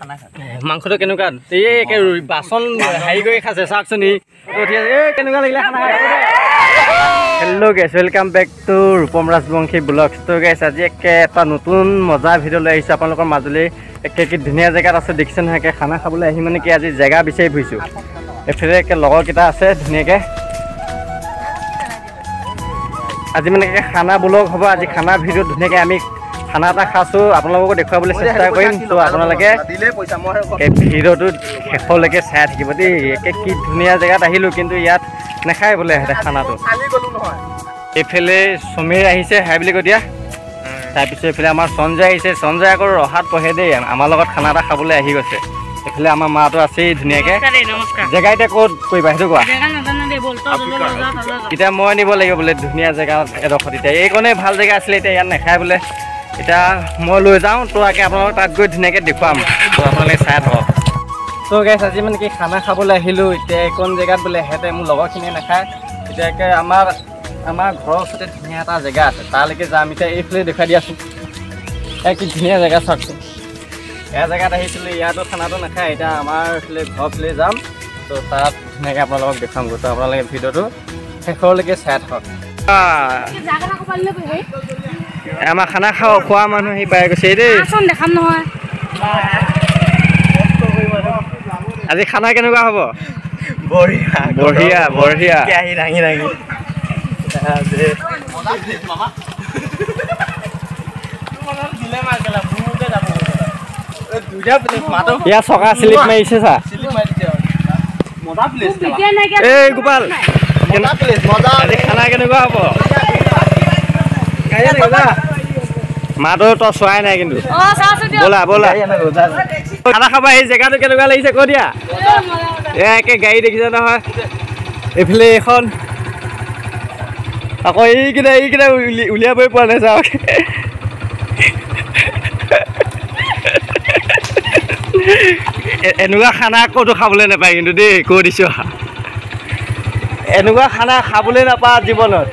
খানা খা মাংসটো কেনেকুৱা এই একে বাচন হেৰি কৰি খাইছে চাওকচোন এই কেনেকুৱা লাগিলে খানা খাই hello' guys welcome back to Rupam Rajbongshi blogs তো গাইছ আজি একে এটা নতুন মজা ভিডিঅ' লৈ আহিছোঁ আপোনালোকৰ মাজলৈ একে কি ধুনীয়া জেগাত আছে দেখিছে নহয় একে খানা খাবলৈ আহি মানে কি আজি জেগা বিচাৰি ফুৰিছোঁ এইফালে একে লগৰকেইটা আছে ধুনীয়াকৈ আজি মানে খানা ব্লগ হ'ব আজি খানা ভিডিঅ' ধুনীয়াকৈ আমি খানা এটা খাইছোঁ আপোনালোককো দেখুৱাবলৈ চেষ্টা কৰিম তো আপোনালোকে ভিডিঅ'টো শেষলৈকে চাই থাকিব দেই একে কি ধুনীয়া জেগাত আহিলোঁ কিন্তু ইয়াত নাখায় বোলে সিহঁতে খানাটো এইফালে সমীৰ আহিছে হাই বুলি কৈ দিয়া তাৰপিছত এইফালে আমাৰ সঞ্জয় আহিছে সঞ্জয় আকৌ ৰহাত পঢ়ে দেই আমাৰ লগত খানা এটা খাবলৈ আহি গৈছে এইফালে আমাৰ মাটো আছেই ধুনীয়াকৈ জেগা এতিয়া ক'ত কৰিবা সেইটো কোৱা এতিয়া মই নিব লাগিব বোলে ধুনীয়া জেগা এডোখৰত এতিয়া এইকণে ভাল জেগা আছিলে এতিয়া ইয়াত নাখায় বোলে এতিয়া মই লৈ যাওঁ তো আগে আপোনালোকক তাত গৈ ধুনীয়াকৈ দেখুৱাম তো আপোনালোকে চাই থাকক তো গাইছ আজি মানে কি খানা খাবলৈ আহিলোঁ এতিয়া এইকণ জেগাত বোলে সিহঁতে মোৰ লগৰখিনিয়ে নাখায় এতিয়াকে আমাৰ ঘৰৰ ওচৰতে ধুনীয়া এটা জেগা আছে তালৈকে যাম এতিয়া এইফালে দেখুৱাই দিয়াচোন কি ধুনীয়া জেগা চাওকচোন এয়া জেগাত আহিছিলোঁ ইয়াতো খানাটো নাখায় এতিয়া আমাৰ এইফালে ঘৰৰ ফালে যাম তো তাত ধুনীয়াকৈ আপোনালোকক দেখুৱাম গৈ তো আপোনালোকে ভিডিঅ'টো শেষলৈকে চাই থাকক আমাৰ খানা খোৱা মানুহ আহি পাই গৈছে দেই দেখাম নহয় আজি খানা কেনেকুৱা হ'ব বঢ়িয়া বঢ়িয়া বঢ়িয়া আহি দাঙি দাঙি ইয়াৰ চকা শ্লিপ মাৰিছে চা এই গোপাল আজি খানা কেনেকুৱা হ'ব মাতো তই চোৱাই নাই কিন্তু ব'লা ব'লা খানা খাবা এই জেগাটো কেনেকুৱা লাগিছে কৈ দিয়া একে গাড়ী দেখিছে নহয় এইফালে এইখন আকৌ এইকেইটা উলিয়াবই পোৱা নাই চাওক এনেকুৱা খানা ক'তো খাবলৈ নাপায় কিন্তু দেই কৈ দিছোঁ এনেকুৱা খানা খাবলৈ নাপায় জীৱনত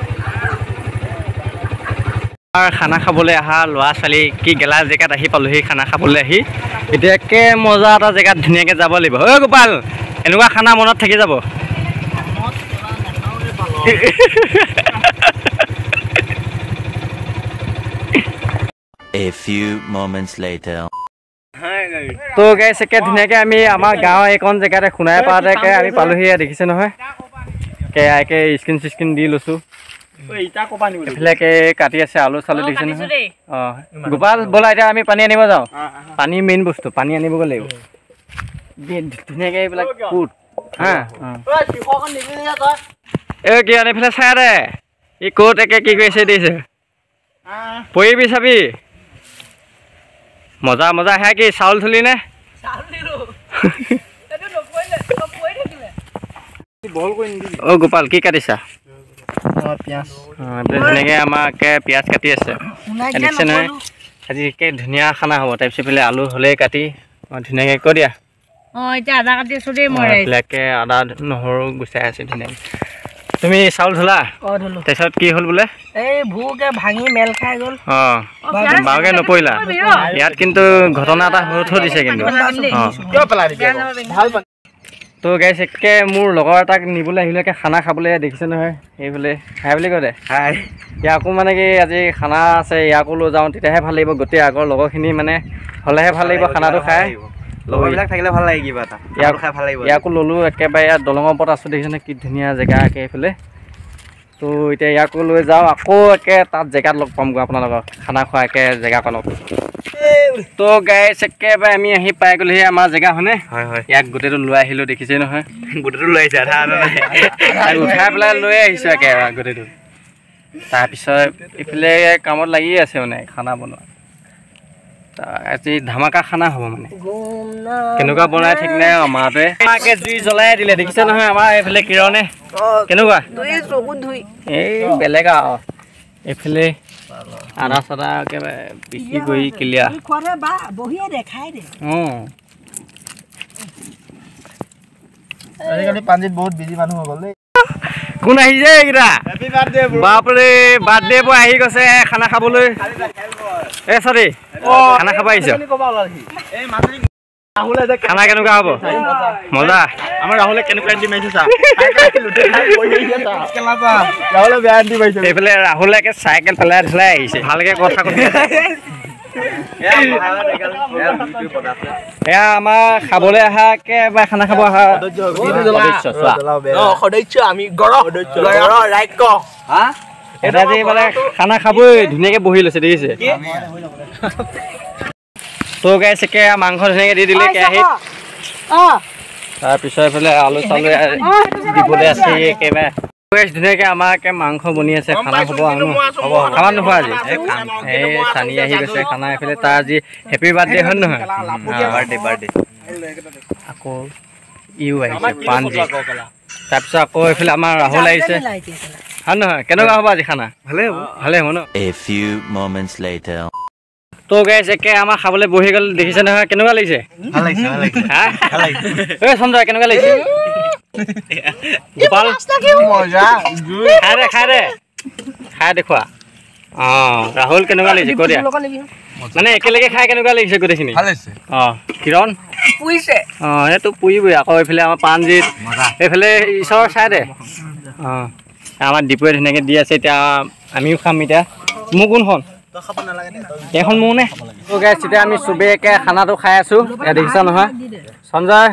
খানা খাবলৈ অহা ল'ৰা ছোৱালী কি গেলা জেগাত আহি পালোঁ সেই খানা খাবলৈ আহি এতিয়া একে মজা এটা জেগাত ধুনীয়াকৈ যাব লাগিব ঐ গোপাল এনেকুৱা খানা মনত থাকি যাব A few moments later. তো গাইছ একে ধুনীয়াকৈ আমি আমাৰ গাঁৱৰ এইকণ জেগাতে সোণাই পাওঁতে আমি পালোহি দেখিছে নহয় একে স্কিন চিস্কিন দি লৈছোঁ এইফালে কাটি আছে আলু চালু দেখিছে নহয় অঁ গোপাল ব'লা এতিয়া আমি পানী আনিব যাওঁ পানী মেইন বস্তু পানী আনিবগৈ লাগিব ধুনীয়াকৈ এইবিলাক কুট হা এই কি আনি এইফালে চাই দে ই ক'ত একে কি কৰিছে দিছে পৰিবি চাবি মজা মজা আহে কি চাউল থলি নে অ' গোপাল কি কাটিছা ধুনীয়াকৈ আমাকে পিঁয়াজ কাটি আছে দেখিছে নহয় আজি একে ধুনীয়া খানা হ'ব তাৰপিছত এইফালে আলু হ'লেই কাটি ধুনীয়াকৈ কৈ দিয়া এইবিলাকে আদা নহৰু গুচাই আছে ধুনীয়াকৈ তুমি চাউল ধুলা তাৰপিছত কি হ'ল বোলে ভাঙি মেল খাই গ'ল অঁ বাৰুকৈ নপৰিলা ইয়াত কিন্তু ঘটনা এটা হৈ থৈ দিছে কিন্তু অঁ তো গাইছ একে মোৰ লগৰ এটাক নিবলৈ আহিলে খানা খাবলৈ দেখিছে নহয় এইফালে হাই বুলি কৈ দে হাই ইয়াকো মানে কি আজি খানা আছে ইয়াকো লৈ যাওঁ তেতিয়াহে ভাল লাগিব গোটেই আগৰ লগৰখিনি মানে হ'লেহে ভাল লাগিব খানাটো খাই লগৰবিলাক থাকিলে ভাল লাগে কিবা এটা খাই ভাল লাগিব ইয়াকো ল'লোঁ একেবাৰে ইয়াত দলঙৰ ওপৰত আছোঁ দেখিছে নহয় কি ধুনীয়া জেগা একে এইফালে তো এতিয়া ইয়াকো লৈ যাওঁ আকৌ একে তাত জেগাত লগ পামগৈ আপোনালোকক খানা খোৱা একে জেগাকণত তো গাইছ একেবাৰে আমি আহি পাই গ'লোহি আমাৰ জেগাখনে হয় হয় ইয়াক গোটেইটো লৈ আহিলোঁ দেখিছেই নহয় গোটেইটো লৈ আহিছে আধা উঠাই পেলাই লৈ আহিছোঁ একেবাৰে গোটেইটো তাৰপিছত এইফালে কামত লাগি আছে মানে খানা বনোৱা আজি ধামাকা খানা হ'ব মানে কেনেকুৱা বনাই ঠিক নাই মাটোৱে আমাকে জুই জ্বলাই দিলে দেখিছে নহয় আমাৰ এইফালে কিৰণে কেনেকুৱা এই বেলেগ আৰু এইফালে আদা চাদা একেবাৰে বিক্ৰী কৰি ক্লিয়াৰ অঁ আজিকালি পাঞ্জিত বহুত বিজি মানুহ হৈ গ'ল দেই কোন আহিছে এইকেইটা বাপৰে বাৰ্থডে বয় আহি গৈছে খানা খাবলৈ এই চৰি খানা খাব আহিছ ৰাহুলে যে খানা কেনেকুৱা হ'ব মজা আমাৰ ৰাহুলে কেনেকুৱা এণ্টি মাৰিছে চা ৰাহুলে বেয়া এণ্টি মাৰিছে এইফালে ৰাহুলেকে চাইকেল পেলাই পেলাই আহিছে ভালকে কথা কৈ এয়া আমাৰ খাবলৈ আহাকে বা খানা খাব অহা সদস্য আমি ৰাইক এটা যে মানে খানা খাবই ধুনীয়াকে বহি লৈছে দেখিছে তো গাইছে কে মাংস ধুনীয়াকে দি দিলে কেৰাহীত তাৰপিছত এইফালে আলু চালু দিবলৈ আছে একেবাৰে ধুনীয়াকে আমাকে মাংস বনি আছে খানা হ'ব আৰু খানা নোখোৱা আজি এই চানি আহি গৈছে খানা এইফালে তাৰ আজি হেপী বাৰ্থডে হয় নহয় বাৰ্থডে আকৌ ইউ আহিছে পানজি তাৰপিছত আকৌ এইফালে আমাৰ ৰাহুল আহিছে হয় নহয় কেনেকুৱা হ'ব আজি খানা ভালে হ'ব ন A few moments later. তো গাইছ একে আমাৰ খাবলৈ বহি গ'ল দেখিছে নহয় কেনেকুৱা লাগিছে ভাল লাগিছে এই সঞ্জয় কেনেকুৱা লাগিছে গোপাল খাই দেখুৱা ৰাহুল কেনেকুৱা লাগিছে কৈ দিয়া মানে একেলগে খাই কেনেকুৱা লাগিছে গোটেইখিনি কিৰণ এইটো পুৰিবই আকৌ এইফালে আমাৰ পানজিত এইফালে ঈশ্বৰৰ চাই দে আমাৰ ডিপুৱে ধুনীয়াকৈ দি আছে এতিয়া আমিও খাম এতিয়া মোৰ কোনখন এইখন মোৰ নে তেতিয়া আমি চবেই একে খানাটো খাই আছো এয়া দেখিছা নহয় সঞ্জয়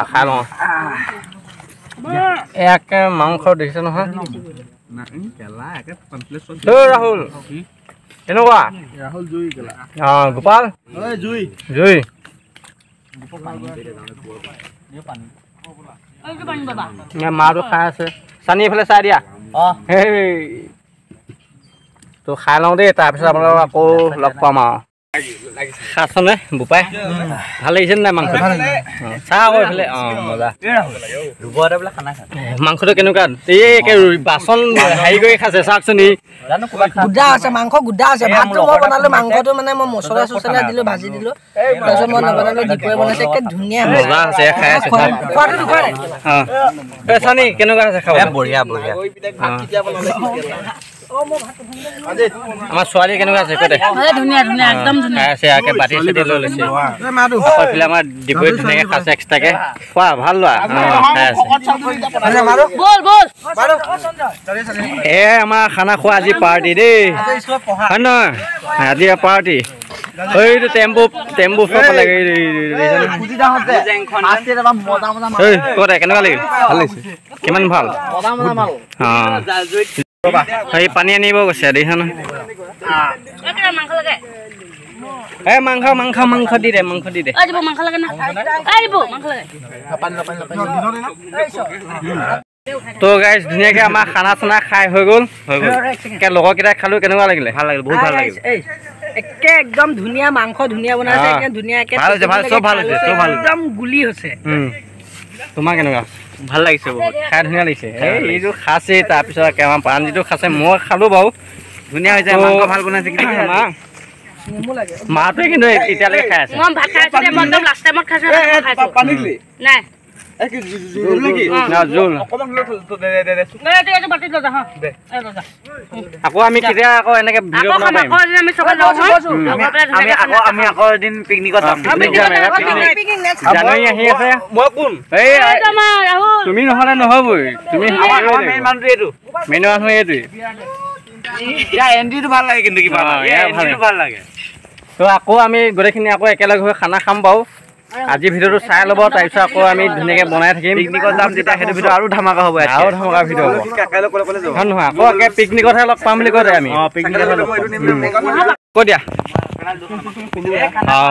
খাই লওঁ এয়াকে মাংস দেখিছে নহয় ৰাহুল কেনেকুৱা গোপাল জুই মাটো খাই আছে চানি এইফালে চাই দিয়া সেই তো খাই লওঁ দেই তাৰপিছত আপোনালোকক আকৌ লগ পাম আৰু খাইছনে বোপাই ভাল লাগিছে নাই মাংস চাহ আকৌ এইফালে মজা মাংসটো কেনেকুৱা এই বাচন হেৰি কৰি খাইছে চাওকচোন গুদা আছে মাংস গুদা আছে ভাতটো মই বনালো মাংসটো মানে মই মছলা চছলা দিলো ভাজি দিলো তাৰপিছত মই নবনালো ডিপুৱে বনাইছে একে ধুনীয়া মজা আছে খাই আছে চানি কেনেকুৱা আছে খাব বঢ়িয়া আমাৰ ছোৱালী কেনেকুৱা আছে কৈ দে ধুনীয়া একদম ধুনীয়া খাই আছে আকে বাটি চাটি লৈ লৈছে এইফালে আমাৰ ডিপুৱে ধুনীয়াকৈ খাইছে এক্সট্ৰাকে খোৱা ভাল লোৱা খাই আছে আমাৰ খানা খোৱা আজি পাৰ্টি দেই হয় নহয় আজি পাৰ্টি এইটো টেম্পু লাগে কেনেকুৱা লাগিল ভাল লাগিছে কিমান ভাল এই পানী আনিব গৈছে দেখিছা নহয় এই মাংস দি দে তো গাইজ ধুনীয়াকে আমাৰ খানা চানা খাই হৈ গ'ল লগৰকেইটাই খালো কেনেকুৱা লাগিলে ভাল লাগিল বহুত ভাল লাগিল একে একদম ধুনীয়া মাংস ধুনীয়া বনাইছে একে ধুনীয়াকে চব ভাল হৈছে একদম গুলি হৈছে তোমাৰ কেনেকুৱা ভাল লাগিছে বহুত খাই ধুনীয়া লাগিছে এইটো খাইছে তাৰপিছত আমাৰ পানজিটো খাইছে মই খালো বাৰু ধুনীয়া হৈছে মাংস ভাল বনাইছে মাটোৱে কিন্তু এতিয়ালৈকে খাই আছে আকৌ আমি কেতিয়া আকৌ এনেকে জানুৱাৰী আহি আছে তুমি নহলে নহবই তুমি মেইন মানুহ এইটোৱে এণ্টিটো ভাল লাগে কিন্তু কিবা ভাল লাগে তো আকৌ আমি গোটেইখিনি আকৌ একেলগে হৈ খানা খাম বাৰু আজি ভিডিঅ'টো চাই ল'ব তাৰপিছত আকৌ আমি ধুনীয়াকৈ বনাই থাকিম পিকনিকত যাম তেতিয়া সেইটো ভিডিঅ' আৰু ধামাকা হ'ব আৰু ধামাকা ভিডিঅ' হ'ব হয় নহয় আকৌ একে পিকনিকতহে লগ পাম বুলি কয় আমি কৈ দিয়া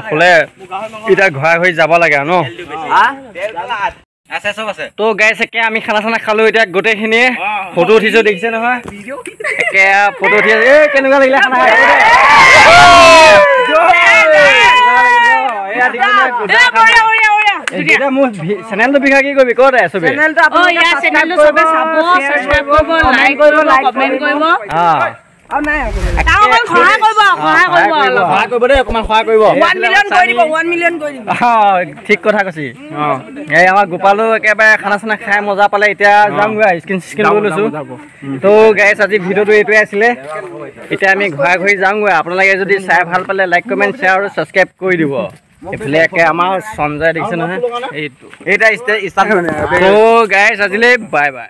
শুলে এতিয়া ঘূৰাই ঘূৰি যাব লাগে আৰু ন তো গাইছ একে আমি খানা চানা খালো এতিয়া গোটেইখিনিয়ে ফটো উঠিছো দেখিছে নহয় একে ফটো উঠি আছে কেনেকুৱা লাগিলে খানা মোৰ চেনেলটো বিষয়ে কি কৰিবি কৈ দে চবে সহায় কৰিব দেই অকণমান সহায় কৰিব 1 মিলিয়ন কৰি দিব 1 মিলিয়ন কৰি দিব ঠিক কথা কৈছি এই আমাৰ গোপালো একেবাৰে খানা চানা খাই মজা পালে এতিয়া যামগৈ স্কিন লৈ লৈছোঁ তো গাইছ আজি ভিডিঅ'টো এইটোৱে আছিলে এতিয়া আমি ঘূৰি যামগৈ আপোনালোকে যদি চাই ভাল পালে লাইক কমেণ্ট শ্বেয়াৰ আৰু ছাবস্ক্ৰাইব কৰি দিব এইফালে একে আমাৰ সঞ্জয় দেখিছে নহয় এইটো এইটা ষ্টাৰ্ট তো গাইছ আজিলৈ বাই বাই